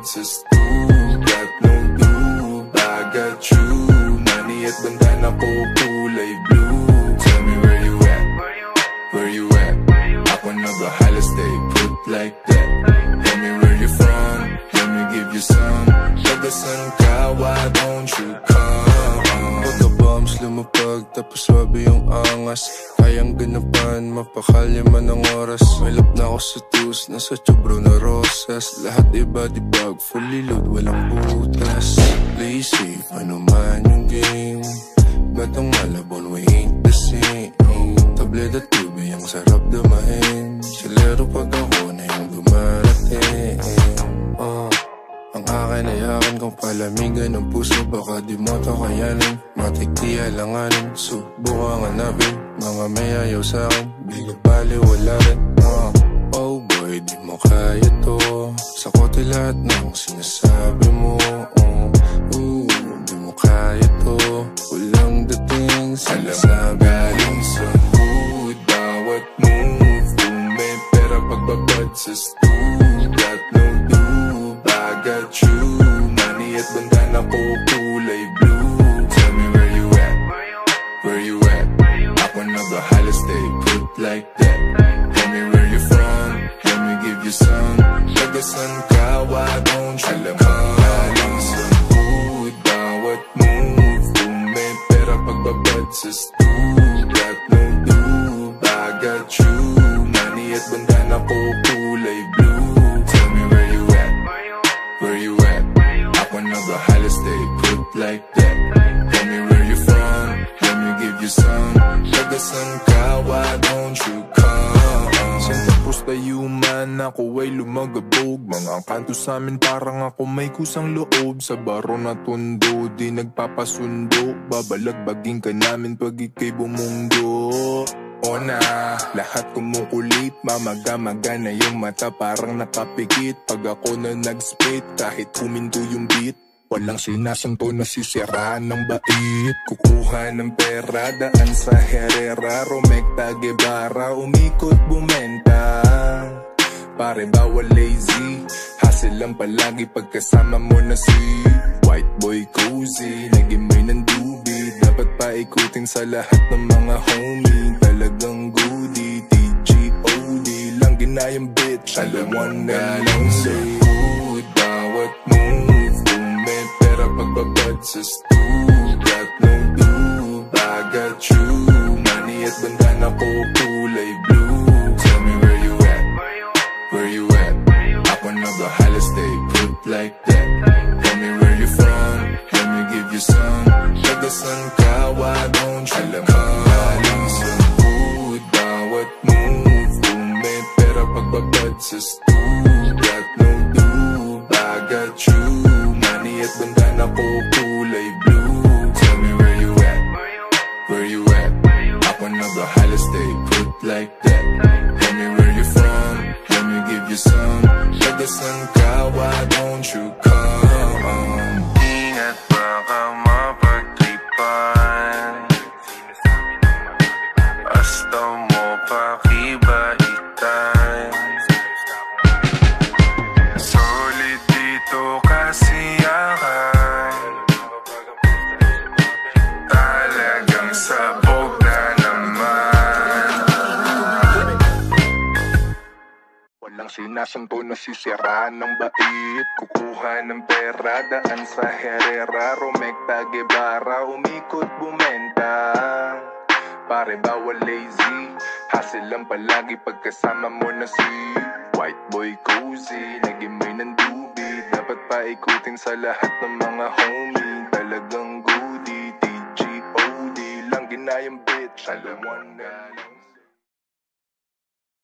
sa stool. Got no lube, I got you. Money at bandana ko kulay blue. Tell me where you at, where you at? Ako nagbahala, stay put like that. Tell me where you from, let me give you some. Tagasan ka, why don't you come? Pagka-bombs lumapag, tapos swabe yung angas. Kayang ganapan, mapakalya man ang oras. May lap na ako sa tus, nasa tubro na rosas. Lahat iba di bag, fully load, walang butas. Play safe, ano man yung game. Batang malabon, we ain't the same. Tablet at tubig, ang sarap damahin. Silero pag ako na yung dumarating. Ang akin ay akin kung palamigan ng puso. Baka di mo to kayanin, matikti alanganin. Subukan hanapin, mga may ayaw sa'kin. Di ko bali, wala rin. Oh boy, di mo kaya to. Sa kote lahat ng sinasabi mo. Di mo kaya to. Walang dating sinasabi. Galing sa hood, bawat move. Kung may pera pagbabad sa stool. Got no lube, I got you. Money at bandana ko kulay blue. Tell me where you at, where you at? Ako nagbahala, stay put like that. Tell me where you from, let me give you some. Tagasan ka, why don't you come? Galing sa hood, bawat move. Kung may pera pagbabad sa stool. Got no lube, I got you. Money at bandana ko kulay blue. Tell me where you at, where you at? Ako nagbahala, stay put like that. Tell me where you from, let me give you some. Tagasan ka, why don't you come? Tapos tayo man, ako ay lumagabog. Mga kanto sa'min parang ako may kusang loob. Sa baro na tondo, di nagpapasundo. Babalagbagin ka namin pag ika'y bumundo. O na, lahat kumukulit. Mamaga-maga na yung mata, parang nakapikit. Pag ako na nag-spit, kahit kuminto yung beat. Walang sinasanto, nasisiraan ng bait. Kukuha ng pera, daan sa Herrera. Romecta, Guevara, umikot, bumenta. Pare bawal lazy, hustle lang palagi pagkasama mo na si White Boy Cozy. Nagimay ng dubi, dapat paikutin sa lahat ng mga homie. Talagang goodie, TGOD lang ginayang bitch. Alam mo na lang sa hood, bawat move. Kung may pera pagbabad sa stool. Got no lube, I got you. Money at bandana ko kulay blue. Tell me where you at, where you at? Ako nagbahala, stay put like that. Tell me where you from, let me give you some. Tagasan ka, why don't you come? Galing sa hood, bawat move. Kung may pera pagbabad sa stool. Got no lube, I got you. Money at bandana ko kulay blue. Tell me where you at, where you at? Ako nagbahala, stay put like that. Tell me where you from, let me give you some. Tagasan ka, why don't you come? Ingat baka mapagtripan. Basta mo pakibaitan. Solid dito kasi akan. Talagang sabog na naman. Walang sinasanto, nasisiraan ng bait. Kukuha ng pera, daan sa Herrera. Romecta, Guevara, umikot, bumenta. Pare bawal lazy, hustle lang palagi pagkasama mo na si White Boy Cozy. Nagimay ng dubi, dapat paikutin sa lahat ng mga homie. Talagang goodie, TGOD lang ginayang bitch. Alam mo na